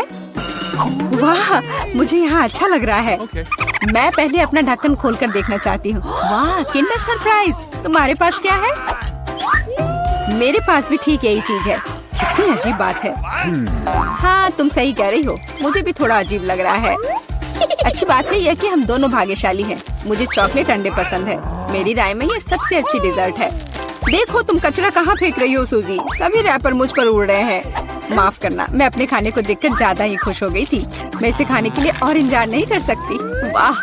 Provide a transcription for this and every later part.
है? वाह, मुझे यहाँ अच्छा लग रहा है। मैं पहले अपना ढक्कन खोलकर देखना चाहती हूँ। वाह, किंडर सरप्राइज। तुम्हारे पास क्या है? मेरे पास भी ठीक यही चीज है। कितनी अजीब बात है। हाँ, तुम सही कह रही हो, मुझे भी थोड़ा अजीब लग रहा है। अच्छी बात है यह कि हम दोनों भाग्यशाली हैं। मुझे चॉकलेट अंडे पसंद है। मेरी राय में ये सबसे अच्छी डिजर्ट है। देखो तुम कचरा कहाँ फेंक रही हो सूजी। सभी रैपर मुझ पर उड़ रहे हैं। माफ करना, मैं अपने खाने को देखकर ज्यादा ही खुश हो गई थी। मैं इसे खाने के लिए और इंतजार नहीं कर सकती। वाह,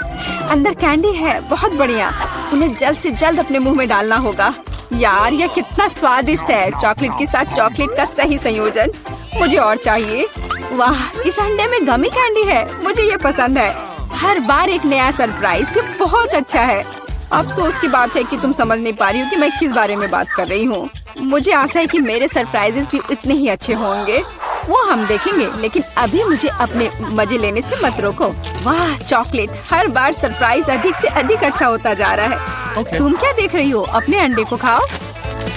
अंदर कैंडी है, बहुत बढ़िया। उन्हें जल्द से जल्द अपने मुंह में डालना होगा। यार, यह कितना स्वादिष्ट है। चॉकलेट के साथ चॉकलेट का सही संयोजन। मुझे और चाहिए। वाह, इस अंडे में गमी कैंडी है। मुझे ये पसंद है। हर बार एक नया सरप्राइज। ये बहुत अच्छा है। अफसोस की बात है कि तुम समझ नहीं पा रही हो कि मैं किस बारे में बात कर रही हूँ। मुझे आशा है कि मेरे सरप्राइजेस भी इतने ही अच्छे होंगे। वो हम देखेंगे, लेकिन अभी मुझे अपने मजे लेने से मत रोको। वाह, चॉकलेट। हर बार सरप्राइज अधिक से अधिक अच्छा होता जा रहा है। तुम क्या देख रही हो? अपने अंडे को खाओ।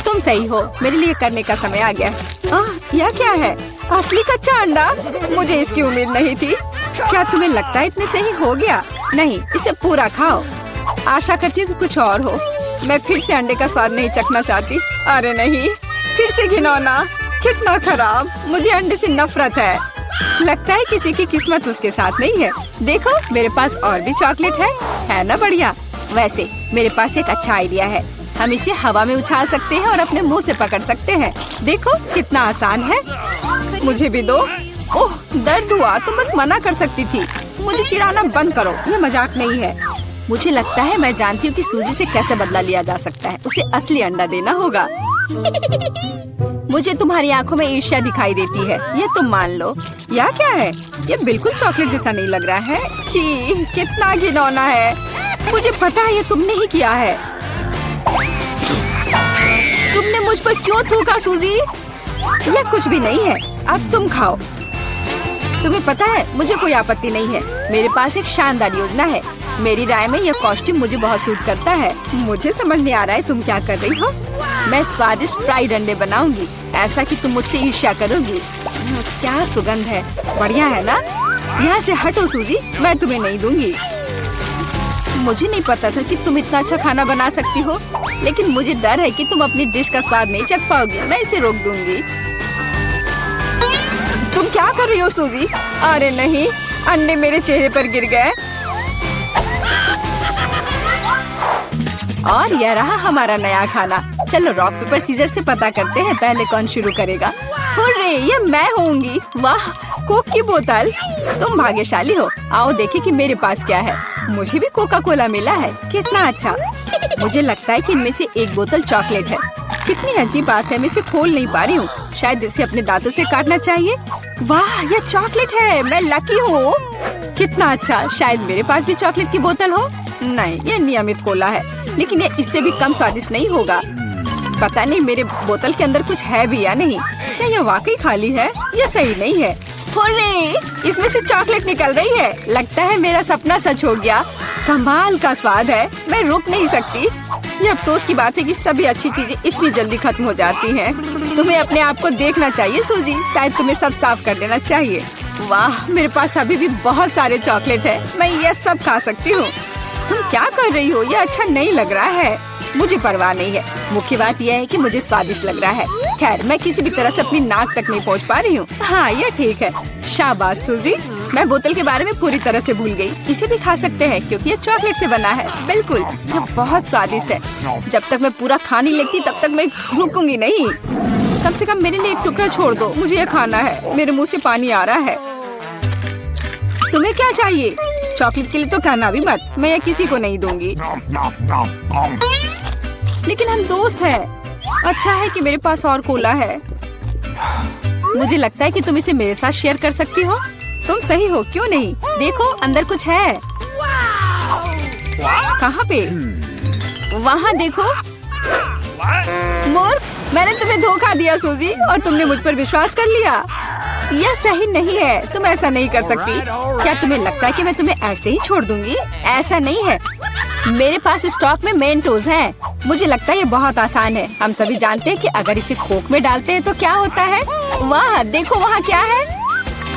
तुम सही हो, मेरे लिए करने का समय आ गया। यह क्या है? असली कच्चा अंडा? मुझे इसकी उम्मीद नहीं थी। क्या तुम्हें लगता है इतने सही हो गया? नहीं, इसे पूरा खाओ। आशा करती हूँ कि कुछ और हो। मैं फिर से अंडे का स्वाद नहीं चखना चाहती। अरे नहीं, फिर से घिनौना। कितना खराब। मुझे अंडे से नफरत है। लगता है किसी की किस्मत उसके साथ नहीं है। देखो, मेरे पास और भी चॉकलेट है ना बढ़िया। वैसे मेरे पास एक अच्छा आइडिया है। हम इसे हवा में उछाल सकते हैं और अपने मुंह से पकड़ सकते हैं। देखो कितना आसान है। मुझे भी दो। ओह, दर्द हुआ। तुम बस मना कर सकती थी। मुझे चिढ़ाना बंद करो, ये मजाक नहीं है। मुझे लगता है मैं जानती हूँ कि सूजी से कैसे बदला लिया जा सकता है। उसे असली अंडा देना होगा। मुझे तुम्हारी आंखों में ईर्ष्या दिखाई देती है, ये तुम मान लो। यह क्या है? ये बिल्कुल चॉकलेट जैसा नहीं लग रहा है। छी, कितना घिनौना है। मुझे पता है ये तुमने ही किया है। तुमने मुझ पर क्यों थूका सूजी? यह कुछ भी नहीं है। अब तुम खाओ। तुम्हें पता है, मुझे कोई आपत्ति नहीं है। मेरे पास एक शानदार योजना है। मेरी राय में यह कॉस्ट्यूम मुझे बहुत सूट करता है। मुझे समझ नहीं आ रहा है तुम क्या कर रही हो। मैं स्वादिष्ट फ्राइड अंडे बनाऊंगी, ऐसा कि तुम मुझसे ईर्ष्या करोगी। क्या सुगंध है। बढ़िया है ना? यहाँ से हटो सूजी, मैं तुम्हें नहीं दूंगी। मुझे नहीं पता था कि तुम इतना अच्छा खाना बना सकती हो, लेकिन मुझे डर है कि तुम अपनी डिश का स्वाद नहीं चख पाओगी। मैं इसे रोक दूंगी। तुम क्या कर रही हो सूजी? अरे नहीं, अंडे मेरे चेहरे पर गिर गए। और यह रहा हमारा नया खाना। चलो रॉक पेपर सीजर से पता करते हैं पहले कौन शुरू करेगा। हुर्रे, ये मैं होंगी। वाह, कोक की बोतल। तुम भाग्यशाली हो। आओ देखें कि मेरे पास क्या है। मुझे भी कोका कोला मिला है। कितना अच्छा। मुझे लगता है कि इनमें से एक बोतल चॉकलेट है। कितनी अजीब बात है, मैं इसे खोल नहीं पा रही हूँ। शायद इसे अपने दांतों से काटना चाहिए। वाह, यह चॉकलेट है। मैं लकी हूँ। कितना अच्छा। शायद मेरे पास भी चॉकलेट की बोतल हो। नहीं, यह नियमित कोला है, लेकिन ये इससे भी कम स्वादिष्ट नहीं होगा। पता नहीं मेरे बोतल के अंदर कुछ है भी या नहीं। क्या यह वाकई खाली है? यह सही नहीं है। हुर्रे, इसमें से चॉकलेट निकल रही है। लगता है मेरा सपना सच हो गया। कमाल का स्वाद है। मैं रुक नहीं सकती। ये अफसोस की बात है कि सभी अच्छी चीजें इतनी जल्दी खत्म हो जाती हैं। तुम्हें अपने आप को देखना चाहिए सूजी। शायद तुम्हें सब साफ कर देना चाहिए। वाह, मेरे पास अभी भी बहुत सारे चॉकलेट है। मैं ये सब खा सकती हूँ। तुम क्या कर रही हो? ये अच्छा नहीं लग रहा है। मुझे परवाह नहीं है। मुख्य बात यह है कि मुझे स्वादिष्ट लग रहा है। खैर, मैं किसी भी तरह से अपनी नाक तक नहीं पहुंच पा रही हूँ। हाँ, ये ठीक है। शाबाश सूजी। मैं बोतल के बारे में पूरी तरह से भूल गई। इसे भी खा सकते हैं क्योंकि ये चॉकलेट से बना है। बिल्कुल, ये बहुत स्वादिष्ट है। जब तक मैं पूरा खा नहीं लेती तब तक मैं रुकूंगी नहीं। कम से कम मेरे लिए एक टुकड़ा छोड़ दो। मुझे ये खाना है। मेरे मुँह से पानी आ रहा है। तुम्हें क्या चाहिए? चॉकलेट के लिए तो कहना भी मत। मैं ये किसी को नहीं दूंगी। लेकिन हम दोस्त हैं। अच्छा है कि मेरे पास और कोला है। मुझे लगता है कि तुम इसे मेरे साथ शेयर कर सकती हो। तुम सही हो, क्यों नहीं? देखो, अंदर कुछ है। कहाँ पे? वहाँ देखो। मूर्ख, मैंने तुम्हें धोखा दिया सूजी, और तुमने मुझ पर विश्वास कर लिया। यह सही नहीं है। तुम ऐसा नहीं कर सकती। क्या तुम्हें लगता है कि मैं तुम्हें ऐसे ही छोड़ दूंगी? ऐसा नहीं है। मेरे पास स्टॉक में मेंटोस है। मुझे लगता है ये बहुत आसान है। हम सभी जानते हैं कि अगर इसे कोक में डालते हैं तो क्या होता है। वाह, देखो वहाँ क्या है।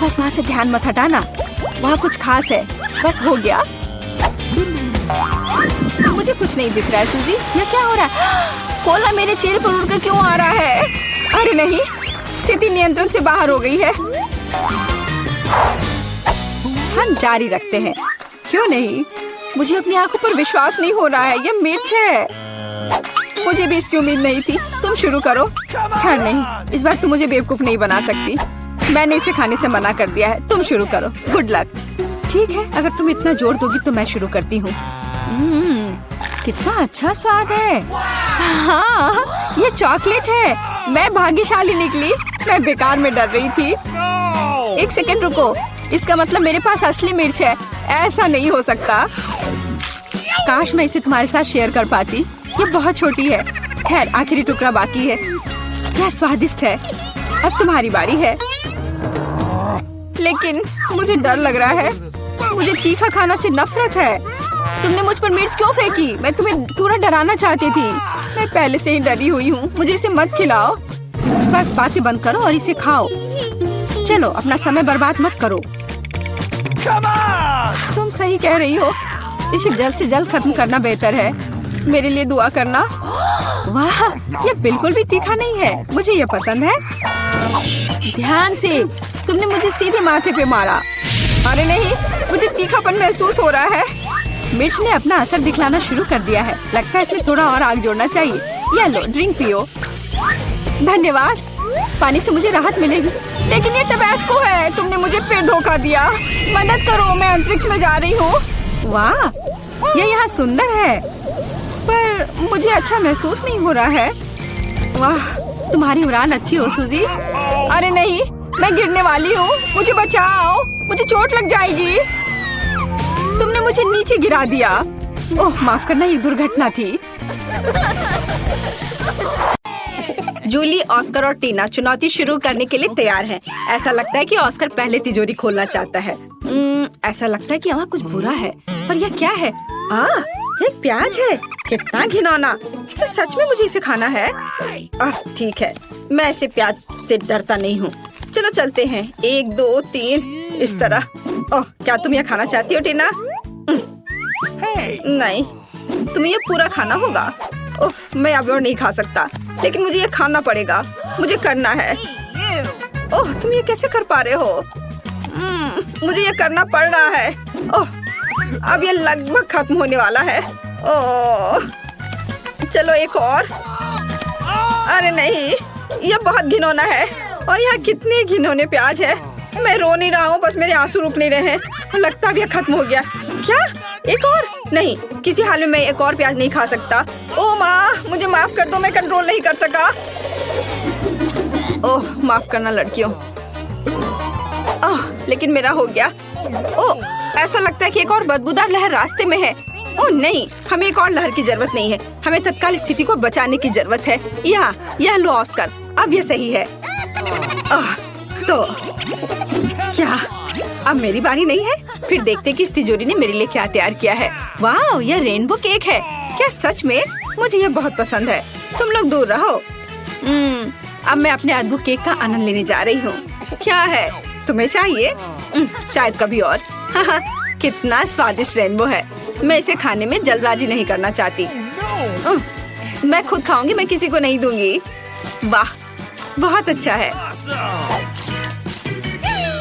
बस वहाँ से ध्यान मत हटाना, वहाँ कुछ खास है। बस हो गया। मुझे कुछ नहीं दिख रहा है सूजी, ये क्या हो रहा है? कोला मेरे चेहरे पर उड़कर क्यों आ रहा है? अरे नहीं, स्थिति नियंत्रण से बाहर हो गई है। हम जारी रखते हैं, क्यों नहीं? मुझे अपनी आंखों पर विश्वास नहीं हो रहा है, ये मिर्च है। मुझे भी इसकी उम्मीद नहीं थी। तुम शुरू करो। खैर नहीं, इस बार तुम मुझे बेवकूफ नहीं बना सकती। मैंने इसे खाने से मना कर दिया है। तुम शुरू करो। Good luck. ठीक है, अगर तुम इतना जोर दोगी तो मैं शुरू करती हूँ। कितना अच्छा स्वाद है। हाँ, ये चॉकलेट है। मैं भाग्यशाली निकली। मैं बेकार में डर रही थी। एक सेकंड रुको, इसका मतलब मेरे पास असली मिर्च है। ऐसा नहीं हो सकता। काश मैं इसे तुम्हारे साथ शेयर कर पाती। ये बहुत छोटी है। खैर, आखिरी टुकड़ा बाकी है। क्या स्वादिष्ट है। अब तुम्हारी बारी है। लेकिन मुझे डर लग रहा है। मुझे तीखा खाना से नफरत है। तुमने मुझ पर मिर्च क्यों फेंकी? मैं तुम्हें थोड़ा डराना चाहती थी। मैं पहले से ही डरी हुई हूँ। मुझे इसे मत खिलाओ। बस बातें बंद करो और इसे खाओ। चलो, अपना समय बर्बाद मत करो। तुम सही कह रही हो। इसे जल्द से जल्द खत्म करना बेहतर है। मेरे लिए दुआ करना। वाह, ये बिल्कुल भी तीखा नहीं है। मुझे ये पसंद है। ध्यान से, तुमने मुझे सीधे माथे पे मारा। अरे नहीं, मुझे तीखापन महसूस हो रहा है। मिर्च ने अपना असर दिखलाना शुरू कर दिया है। लगता है इसमें थोड़ा और आग जोड़ना चाहिए। ये लो, ड्रिंक पियो। धन्यवाद। पानी से मुझे राहत मिलेगी। लेकिन ये टबैस्को है। तुमने मुझे फिर धोखा दिया। मदद करो, मैं अंतरिक्ष में जा रही हूँ। वाह, ये यहाँ सुंदर है, पर मुझे अच्छा महसूस नहीं हो रहा है। वाह, तुम्हारी उड़ान अच्छी हो सूजी। अरे नहीं, मैं गिरने वाली हूँ। मुझे बचाओ, मुझे चोट लग जाएगी। तुमने मुझे नीचे गिरा दिया। ओह, माफ करना, ये दुर्घटना थी। जूली, ऑस्कर और टीना चुनौती शुरू करने के लिए तैयार हैं। ऐसा लगता है कि ऑस्कर पहले तिजोरी खोलना चाहता है। ऐसा लगता है कि वहाँ कुछ बुरा है। पर यह क्या है? एक प्याज है। कितना घिनौना। क्या सच में मुझे इसे खाना है? ठीक है, मैं इसे प्याज से डरता नहीं हूँ। चलो चलते हैं। 1 2 3 इस तरह। ओह, क्या तुम यह खाना चाहती हो टीना? नहीं, तुम्हें ये पूरा खाना होगा। उफ, मैं अब और नहीं खा सकता। लेकिन मुझे ये खाना पड़ेगा। मुझे करना है। ओह, तुम ये कैसे कर पा रहे हो? मुझे ये करना पड़ रहा है। ओह, अब ये लगभग खत्म होने वाला है। ओह, चलो एक और। अरे नहीं, ये बहुत घिनौना है। और यहाँ कितने घिनौने प्याज है। मैं रो नहीं रहा हूँ, बस मेरे आंसू रुक नहीं रहे हैं। लगता है अब ये खत्म हो गया। क्या? एक और? नहीं, किसी हाल में मैं एक और प्याज नहीं खा सकता। ओह माँ, मुझे माफ कर दो, मैं कंट्रोल नहीं कर सका। ओह, माफ करना लड़कियों। लेकिन मेरा हो गया। ओह, ऐसा लगता है कि एक और बदबूदार लहर रास्ते में है। ओह नहीं, हमें एक और लहर की जरूरत नहीं है। हमें तत्काल स्थिति को बचाने की जरूरत है। यह लो ऑस्कर, अब ये सही है। तो क्या अब मेरी बारी नहीं है? फिर देखते कि इस तिजोरी ने मेरे लिए क्या तैयार किया है। वाह, यह रेनबो केक है। क्या सच में? मुझे यह बहुत पसंद है। तुम लोग दूर रहो। अब मैं अपने अद्भुत केक का आनंद लेने जा रही हूँ। क्या है, तुम्हें चाहिए? शायद कभी और। कितना स्वादिष्ट रेनबो है। मैं इसे खाने में जल्दबाजी नहीं करना चाहती। मैं खुद खाऊंगी, मैं किसी को नहीं दूंगी। वाह, बहुत अच्छा है।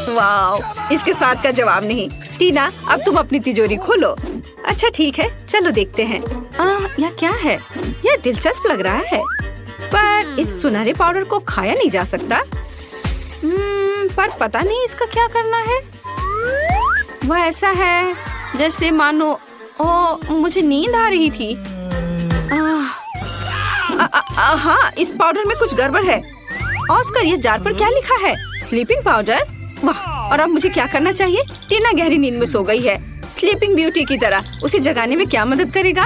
वाह, इसके स्वाद का जवाब नहीं। टीना, अब तुम अपनी तिजोरी खोलो। अच्छा ठीक है, चलो देखते हैं। यह क्या है? यह दिलचस्प लग रहा है, पर इस सुनहरे पाउडर को खाया नहीं जा सकता। पर पता नहीं इसका क्या करना है। वह ऐसा है जैसे मानो मुझे नींद आ रही थी। हाँ, इस पाउडर में कुछ गड़बड़ है। ऑस्कर, ये जार पर क्या लिखा है? Sleeping powder. वाह, और अब मुझे क्या करना चाहिए? टीना गहरी नींद में सो गई है। स्लीपिंग ब्यूटी की तरह उसे जगाने में क्या मदद करेगा?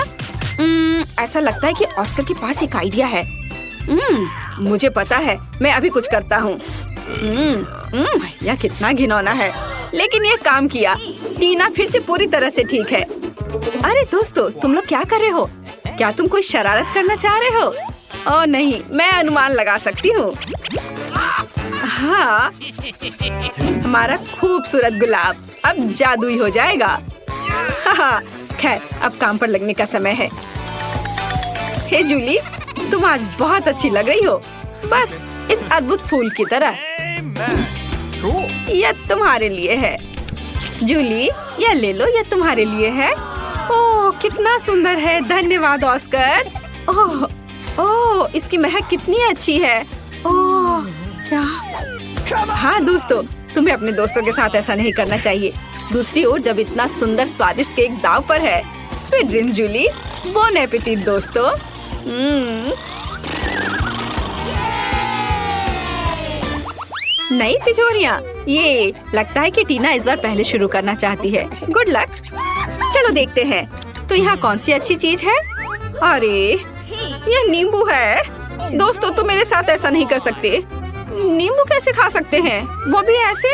ऐसा लगता है कि ऑस्कर के पास एक आइडिया है। मुझे पता है, मैं अभी कुछ करता हूँ। यह कितना घिनौना है, लेकिन यह काम किया। टीना फिर से पूरी तरह से ठीक है। अरे दोस्तों, तुम लोग क्या कर रहे हो? क्या तुम कोई शरारत करना चाह रहे हो? ओह नहीं, मैं अनुमान लगा सकती हूँ। हाँ, हमारा खूबसूरत गुलाब अब जादुई हो जाएगा। खैर, अब काम पर लगने का समय है। हे जूली, तुम आज बहुत अच्छी लग रही हो, बस इस अद्भुत फूल की तरह। यह तुम्हारे लिए है। जूली, यह ले लो, यह तुम्हारे लिए है। ओह, कितना सुंदर है। धन्यवाद ऑस्कर। ओह, ओह, इसकी महक कितनी अच्छी है। ओह, क्या? हाँ दोस्तों, तुम्हें अपने दोस्तों के साथ ऐसा नहीं करना चाहिए। दूसरी ओर जब इतना सुंदर स्वादिष्ट केक दाव पर है। Sweet dreams Julie. Bon appetit दोस्तों। नई तिजोरियाँ। ये लगता है कि टीना इस बार पहले शुरू करना चाहती है। Good luck. चलो देखते हैं तो यहाँ कौन सी अच्छी चीज है। अरे, ये नींबू है। दोस्तों, तुम मेरे साथ ऐसा नहीं कर सकते। नींबू कैसे खा सकते हैं, वो भी ऐसे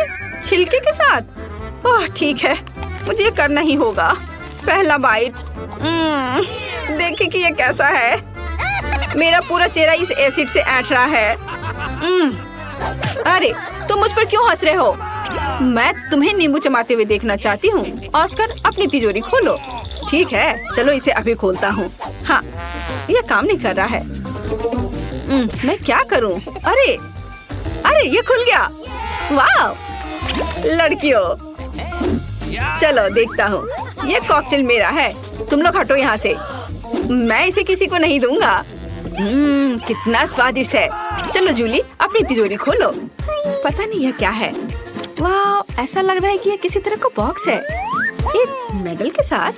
छिलके के साथ? ओह ठीक है, मुझे ये करना ही होगा। पहला बाइट। देखें कि ये कैसा है। मेरा पूरा चेहरा इस एसिड से ऐंठ रहा है। अरे, तुम मुझ पर क्यों हंस रहे हो? मैं तुम्हें नींबू चबाते हुए देखना चाहती हूँ। ऑस्कर, अपनी तिजोरी खोलो। ठीक है, चलो इसे अभी खोलता हूँ। हाँ, ये काम नहीं कर रहा है। मैं क्या करूँ? अरे अरे, ये खुल गया। वाह लड़कियों, चलो देखता हूँ। ये कॉकटेल मेरा है। तुम लोग हटो यहाँ से। मैं इसे किसी को नहीं दूंगा। कितना स्वादिष्ट है। चलो जूली, अपनी तिजोरी खोलो। पता नहीं यह क्या है। वाह, ऐसा लग रहा है कि यह किसी तरह का बॉक्स है, एक मेडल के साथ।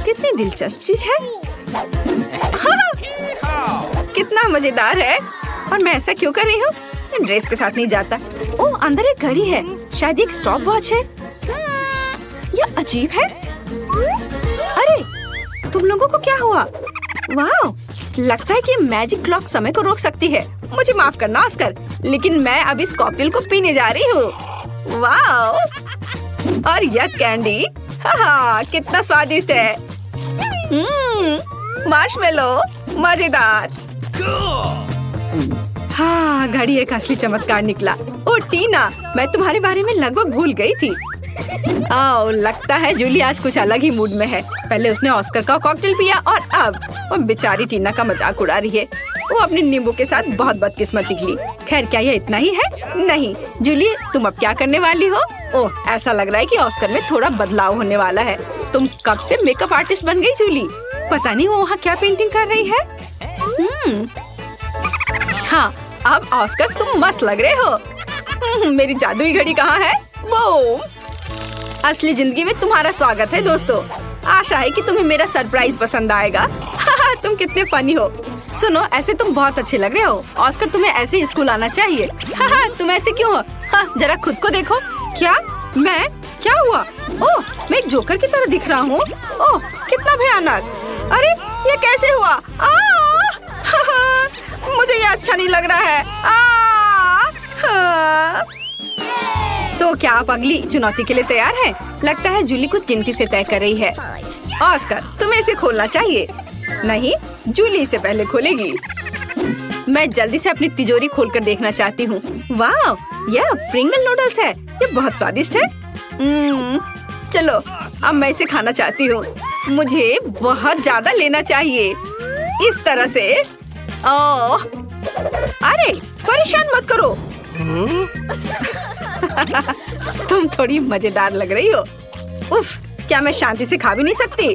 कितनी दिलचस्प चीज है। कितना मजेदार है। और मैं ऐसा क्यों कर रही हूँ? ड्रेस के साथ नहीं जाता। ओह, अंदर एक घड़ी है, शायद एक स्टॉप वॉच है। यह अजीब है। अरे, तुम लोगों को क्या हुआ? वाह, लगता है कि मैजिक क्लॉक समय को रोक सकती है। मुझे माफ करना ऑस्कर, लेकिन मैं अब इस कॉकटेल को पीने जा रही हूँ। वाह, और यह कैंडी, हाँ, कितना स्वादिष्ट है। मार्शमेलो, मजेदार। हाँ, घड़ी एक असली चमत्कार निकला। ओ टीना, मैं तुम्हारे बारे में लगभग भूल गई थी। ओह, लगता है जूली आज कुछ अलग ही मूड में है। पहले उसने ऑस्कर का कॉकटेल पिया और अब वो बेचारी टीना का मजाक उड़ा रही है। वो अपने नींबू के साथ बहुत बदकिस्मत निकली। खैर, क्या यह इतना ही है? नहीं जूली, तुम अब क्या करने वाली हो? ओह, ऐसा लग रहा है कि ऑस्कर में थोड़ा बदलाव होने वाला है। तुम कब से मेकअप आर्टिस्ट बन गई जूली? पता नहीं वो वहाँ क्या पेंटिंग कर रही है। हाँ, अब ऑस्कर तुम मस्त लग रहे हो। मेरी जादुई घड़ी कहाँ है? वो असली जिंदगी में तुम्हारा स्वागत है दोस्तों। आशा है कि तुम्हें मेरा सरप्राइज पसंद आएगा। तुम कितने फनी हो। सुनो, ऐसे तुम बहुत अच्छे लग रहे हो। ऑस्कर, तुम्हें ऐसे ही स्कूल आना चाहिए। तुम ऐसे क्यों हो? जरा खुद को देखो। क्या? मैं? क्या हुआ? ओह, मैं एक जोकर की तरह दिख रहा हूँ। ओह, कितना भयानक। अरे, ये कैसे हुआ? मुझे ये अच्छा नहीं लग रहा है। तो क्या आप अगली चुनौती के लिए तैयार हैं? लगता है जूली कुछ गिनती से तय कर रही है। ऑस्कर, तुम्हें इसे खोलना चाहिए। नहीं, जूली इसे पहले खोलेगी। मैं जल्दी से अपनी तिजोरी खोलकर देखना चाहती हूँ। वाह, यह प्रिंगल नूडल्स है। ये बहुत स्वादिष्ट है। चलो, अब मैं इसे खाना चाहती हूँ। मुझे बहुत ज्यादा लेना चाहिए, इस तरह से। ओह, अरे परेशान मत करो। तुम थोड़ी मजेदार लग रही हो। उफ, क्या मैं शांति से खा भी नहीं सकती?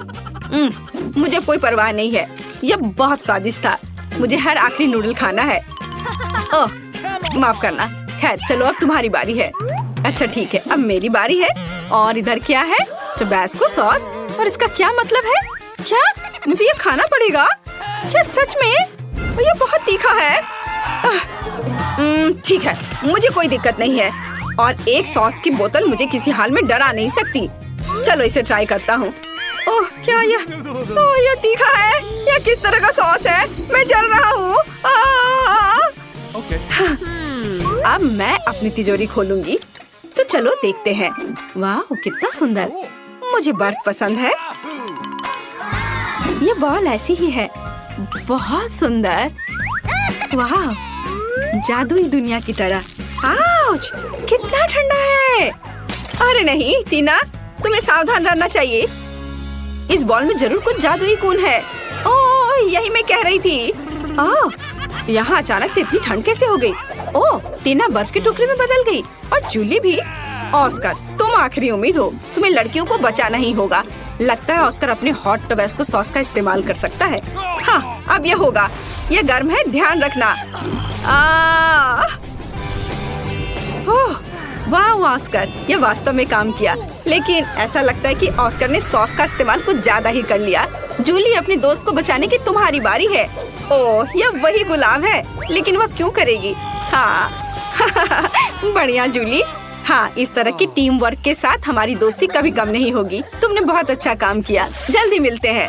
मुझे कोई परवाह नहीं है। यह बहुत स्वादिष्ट था। मुझे हर आखिरी नूडल खाना है। ओह, माफ करना। खैर, चलो अब तुम्हारी बारी है। अच्छा ठीक है, अब मेरी बारी है। और इधर क्या है? Tabasco sauce. और इसका क्या मतलब है? क्या मुझे ये खाना पड़ेगा? क्या सच में? ये बहुत तीखा है। ठीक है, मुझे कोई दिक्कत नहीं है। और एक सॉस की बोतल मुझे किसी हाल में डरा नहीं सकती। चलो इसे ट्राई करता हूँ। ओह, क्या यह? ओह, यह तीखा है। यह किस तरह का सॉस है? मैं जल रहा हूँ। अब मैं अपनी तिजोरी खोलूंगी। तो चलो देखते हैं। वाह, कितना सुंदर। मुझे बर्फ पसंद है। ये बॉल ऐसी ही है, बहुत सुंदर। वाह, जादुई दुनिया की तरह। आउच! कितना ठंडा है। अरे नहीं टीना, तुम्हें सावधान रहना चाहिए। इस बॉल में जरूर कुछ जादुई गुण है। ओह, यही मैं कह रही थी। यहाँ अचानक से इतनी ठंड कैसे हो गई? ओह, टीना बर्फ के टुकड़े में बदल गई और जूली भी। ऑस्कर, तुम आखिरी उम्मीद हो। तुम्हें लड़कियों को बचाना ही होगा। लगता है ऑस्कर अपने हॉट टबैस्को सॉस का इस्तेमाल कर सकता है। हाँ, अब ये होगा। ये गर्म है, ध्यान रखना। वाह ऑस्कर, ये वास्तव में काम किया। लेकिन ऐसा लगता है कि ऑस्कर ने सॉस का इस्तेमाल कुछ ज्यादा ही कर लिया। जूली, अपने दोस्त को बचाने की तुम्हारी बारी है। ओह, यह वही गुलाब है, लेकिन वह क्यों करेगी? हाँ बढ़िया जूली। हाँ, इस तरह की टीम वर्क के साथ हमारी दोस्ती कभी कम नहीं होगी। तुमने बहुत अच्छा काम किया। जल्दी मिलते हैं।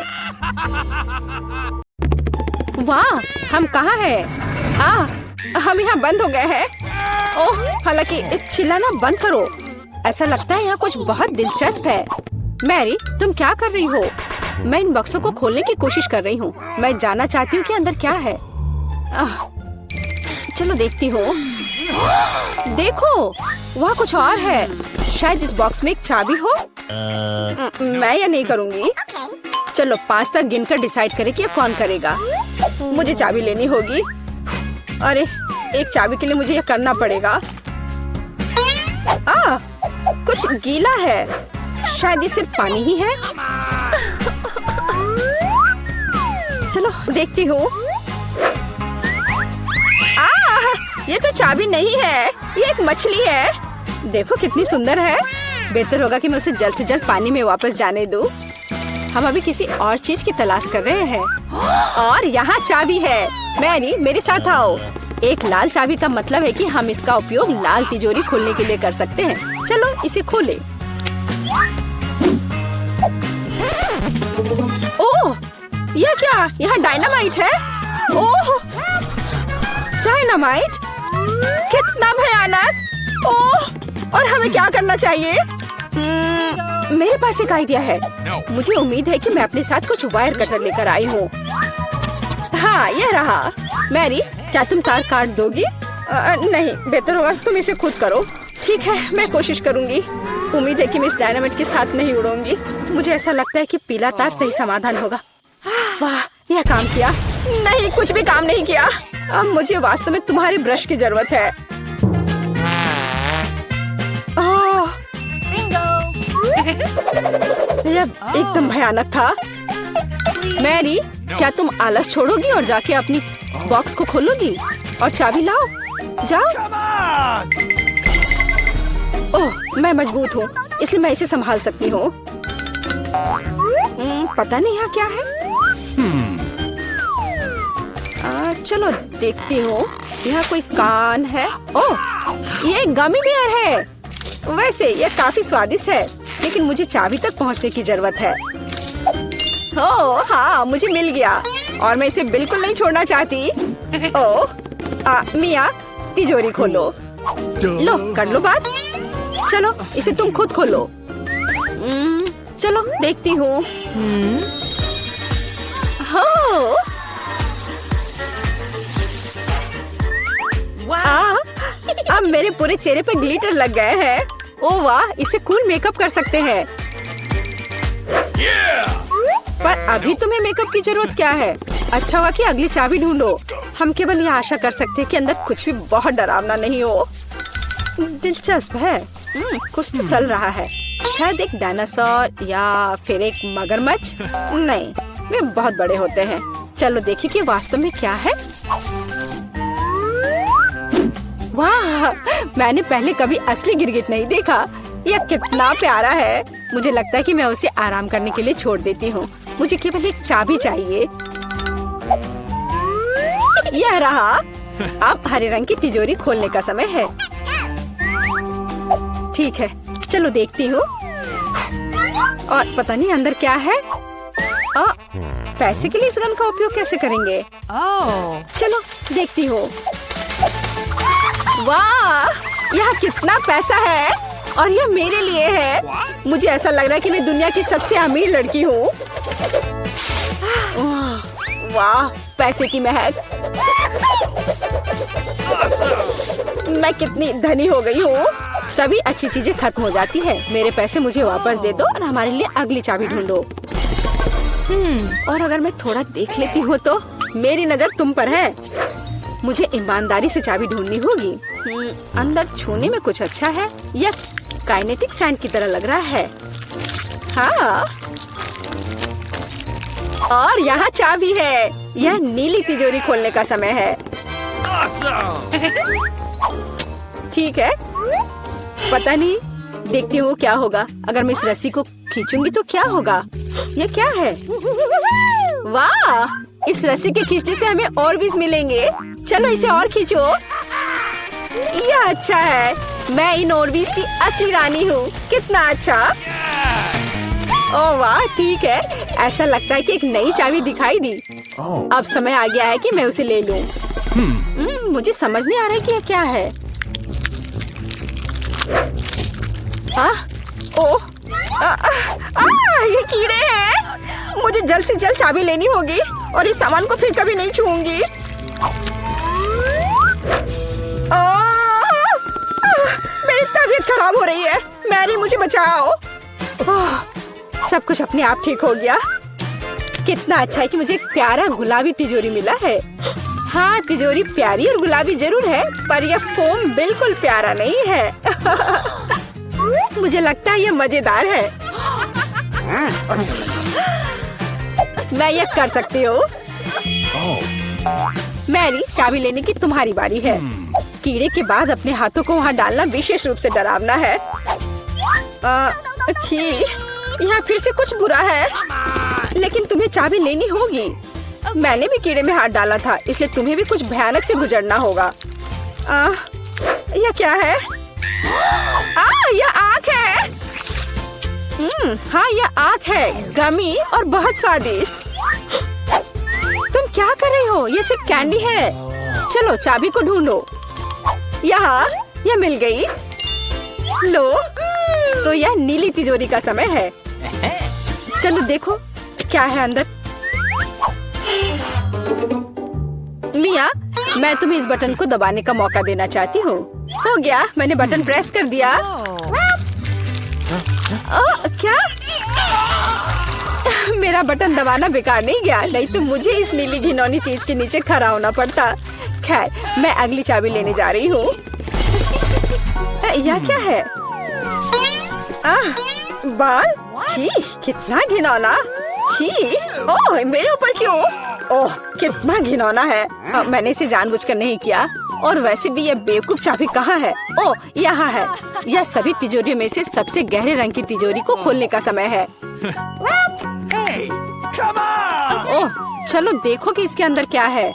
वाह, हम कहाँ हैं? हम यहाँ बंद हो गए हैं। ओह, हालांकि इस चिल्लाना बंद करो। ऐसा लगता है यहाँ कुछ बहुत दिलचस्प है। मैरी, तुम क्या कर रही हो? मैं इन बक्सों को खोलने की कोशिश कर रही हूँ। मैं जानना चाहती हूँ कि अंदर क्या है। चलो देखती हूँ। देखो, वहाँ कुछ और है। शायद इस बॉक्स में एक चाबी हो। मैं ये नहीं करूँगी। चलो 5 तक गिनकर डिसाइड करें कि ये कौन करेगा। मुझे चाबी लेनी होगी। अरे, एक चाबी के लिए मुझे ये करना पड़ेगा। कुछ गीला है। शायद ये सिर्फ पानी ही है। चलो देखती हूँ। ये तो चाबी नहीं है, ये एक मछली है। देखो कितनी सुंदर है। बेहतर होगा कि मैं उसे जल्द से जल्द पानी में वापस जाने दूँ। हम अभी किसी और चीज की तलाश कर रहे हैं। और यहाँ चाबी है। मैरी, मेरे साथ आओ। एक लाल चाबी का मतलब है कि हम इसका उपयोग लाल तिजोरी खोलने के लिए कर सकते हैं। चलो इसे खोलें। ओह, यह क्या? यहाँ डायनामाइट है। ओह, डायनामाइट? कितना भयानक। ओह, और हमें क्या करना चाहिए? मेरे पास एक आइडिया है। मुझे उम्मीद है कि मैं अपने साथ कुछ वायर कटर लेकर आई हूँ। हाँ, यह रहा। मैरी, क्या तुम तार काट दोगी? नहीं, बेहतर होगा तुम इसे खुद करो। ठीक है, मैं कोशिश करूंगी। उम्मीद है कि मैं इस डायनामाइट के साथ नहीं उड़ूंगी। मुझे ऐसा लगता है कि पीला तार सही समाधान होगा। वाह, यह काम किया। नहीं, कुछ भी काम नहीं किया। अब मुझे वास्तव में तुम्हारे ब्रश की जरूरत है। यह एकदम भयानक था। मैरी, क्या तुम आलस छोड़ोगी और जाके अपनी बॉक्स को खोलोगी और चाबी लाओ? जाओ। ओह, मैं मजबूत हूँ, इसलिए मैं इसे संभाल सकती हूँ। पता नहीं यहाँ क्या है। चलो देखती हूँ। यहाँ कोई कान है। ओह, ये गमी बियर है। वैसे ये काफी स्वादिष्ट है, लेकिन मुझे चाबी तक पहुँचने की जरूरत है। ओह हाँ, मुझे मिल गया और मैं इसे बिल्कुल नहीं छोड़ना चाहती। ओह, मिया, तिजोरी खोलो। लो, कर लो बात। चलो इसे तुम खुद खोलो। चलो देखती हूँ। अब मेरे पूरे चेहरे पे ग्लिटर लग गए हैं। ओह वाह, इसे कूल मेकअप कर सकते हैं। पर अभी तुम्हें मेकअप की जरूरत क्या है? अच्छा हुआ कि अगली चाबी ढूंढो। हम केवल ये आशा कर सकते हैं कि अंदर कुछ भी बहुत डरावना नहीं हो। दिलचस्प है। कुछ तो चल रहा है। शायद एक डायनासोर या फिर एक मगरमच्छ। नहीं, वे बहुत बड़े होते हैं। चलो देखिए कि वास्तव में क्या है। वाह, मैंने पहले कभी असली गिरगिट नहीं देखा। यह कितना प्यारा है। मुझे लगता है कि मैं उसे आराम करने के लिए छोड़ देती हूँ। मुझे केवल एक चाबी चाहिए। यह रहा। अब हरे रंग की तिजोरी खोलने का समय है। ठीक है, चलो देखती हूँ। और पता नहीं अंदर क्या है। पैसे के लिए इस गन का उपयोग कैसे करेंगे? चलो देखती हूँ। वाह, यहाँ कितना पैसा है और यह मेरे लिए है। मुझे ऐसा लग रहा है कि मैं दुनिया की सबसे अमीर लड़की हूँ। वाह, पैसे की महक। मैं कितनी धनी हो गई हूँ। सभी अच्छी चीजें खत्म हो जाती है। मेरे पैसे मुझे वापस दे दो और हमारे लिए अगली चाबी ढूंढो। और अगर मैं थोड़ा देख लेती हूँ तो मेरी नजर तुम पर है। मुझे ईमानदारी से चाबी ढूंढनी होगी। अंदर छूने में कुछ अच्छा है। यह काइनेटिक सैंड की तरह लग रहा है। हाँ, और यहाँ चाबी है। यह नीली तिजोरी खोलने का समय है। ठीक है, पता नहीं, देखती हूँ क्या होगा। अगर मैं इस रस्सी को खींचूंगी तो क्या होगा? ये क्या है? वाह, इस रस्सी के खींचने से हमें और बीज मिलेंगे। चलो इसे और खींचो। यह अच्छा है। मैं इन ऑर्बिस की असली रानी हूँ। कितना अच्छा। ओह वाह, ठीक है। ऐसा लगता है कि एक नई चाबी दिखाई दी। अब समय आ गया है कि मैं उसे ले लूं। मुझे समझ नहीं आ रहा है कि यह क्या है। ये कीड़े हैं। मुझे जल्द से जल्द चाबी लेनी होगी और इस सामान को फिर कभी नहीं छूऊंगी। मेरी तबीयत खराब हो रही है। मैरी, मुझे बचाओ। सब कुछ अपने आप ठीक हो गया। कितना अच्छा है कि मुझे एक प्यारा गुलाबी तिजोरी मिला है। हाँ, तिजोरी प्यारी और गुलाबी जरूर है, पर यह फोम बिल्कुल प्यारा नहीं है। मुझे लगता है यह मजेदार है। मैं यह कर सकती हूँ। मैरी, चाबी लेने की तुम्हारी बारी है। कीड़े के बाद अपने हाथों को वहाँ डालना विशेष रूप से डरावना है। छी, यहाँ फिर से कुछ बुरा है। लेकिन तुम्हें चाबी लेनी होगी। मैंने भी कीड़े में हाथ डाला था, इसलिए तुम्हें भी कुछ भयानक से गुजरना होगा। यह क्या है? यह आँख है। हाँ, यह आँख है, गमी और बहुत स्वादिष्ट। तुम क्या कर रही हो? यह सिर्फ कैंडी है। चलो चाबी को ढूंढो। यहाँ, यह मिल गई। लो, तो यह नीली तिजोरी का समय है। चलो देखो क्या है अंदर। मिया, मैं तुम्हें इस बटन को दबाने का मौका देना चाहती हूँ। हो गया, मैंने बटन प्रेस कर दिया। क्या? मेरा बटन दबाना बेकार नहीं गया, नहीं तो मुझे इस नीली घिनौनी चीज के नीचे खड़ा होना पड़ता। खैर, मैं अगली चाबी लेने जा रही हूँ। यह क्या है? बाल? छी, कितना घिनौना। छी, ओह, मेरे ऊपर क्यों? ओह, कितना घिनौना है। मैंने इसे जानबूझकर नहीं किया। और वैसे भी यह बेवकूफ चाबी कहाँ है? ओह, यहाँ है। यह सभी तिजोरियों में से सबसे गहरे रंग की तिजोरी को खोलने का समय है। ओह, चलो देखो कि इसके अंदर क्या है।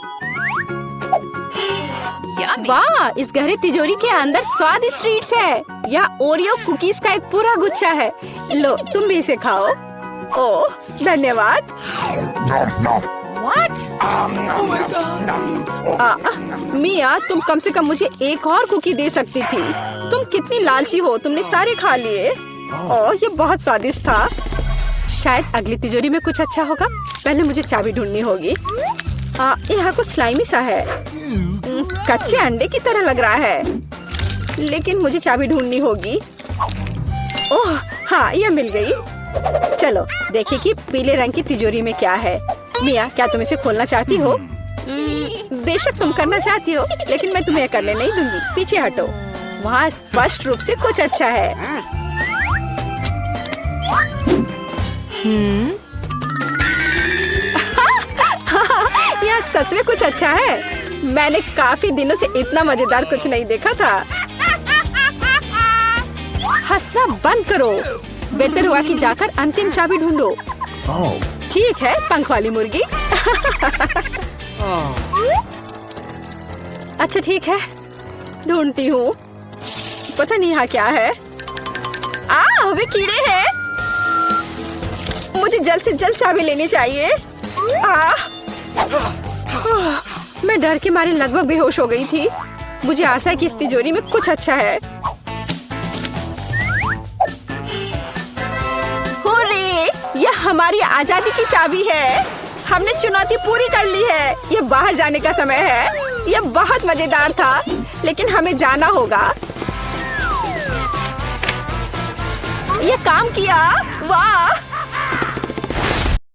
वाह, इस गहरी तिजोरी के अंदर स्वादिष्ट ट्रीट्स है। यह ओरियो कुकीज का एक पूरा गुच्छा है। लो, तुम भी इसे खाओ। ओह, धन्यवाद। मिया, तुम कम से कम मुझे एक और कुकी दे सकती थी। तुम कितनी लालची हो, तुमने सारे खा लिए। ओह, ये बहुत स्वादिष्ट था। शायद अगली तिजोरी में कुछ अच्छा होगा। पहले मुझे चाबी ढूंढनी होगी। यहाँ कुछ स्लाइमी सा है। कच्चे अंडे की तरह लग रहा है। लेकिन मुझे चाबी ढूंढनी होगी। ओह हाँ, यह मिल गई। चलो देखिए कि पीले रंग की तिजोरी में क्या है। मिया, क्या तुम इसे खोलना चाहती हो? बेशक तुम करना चाहती हो, लेकिन मैं तुम्हें करने नहीं दूंगी। पीछे हटो। वहाँ स्पष्ट रूप से कुछ अच्छा है। यह सच में कुछ अच्छा है। मैंने काफी दिनों से इतना मजेदार कुछ नहीं देखा था। हंसना बंद करो। बेहतर हुआ कि जाकर अंतिम चाबी ढूंढो। ठीक है, पंख वाली मुर्गी। अच्छा ठीक है, ढूंढती हूँ। पता नहीं यहाँ क्या है। वे कीड़े हैं। मुझे जल्द से जल्द चाबी लेनी चाहिए। मैं डर के मारे लगभग बेहोश हो गई थी। मुझे आशा है कि इस तिजोरी में कुछ अच्छा है। हुर्रे! यह हमारी आजादी की चाबी है। हमने चुनौती पूरी कर ली है। ये बाहर जाने का समय है। ये बहुत मजेदार था, लेकिन हमें जाना होगा। ये काम किया, वाह!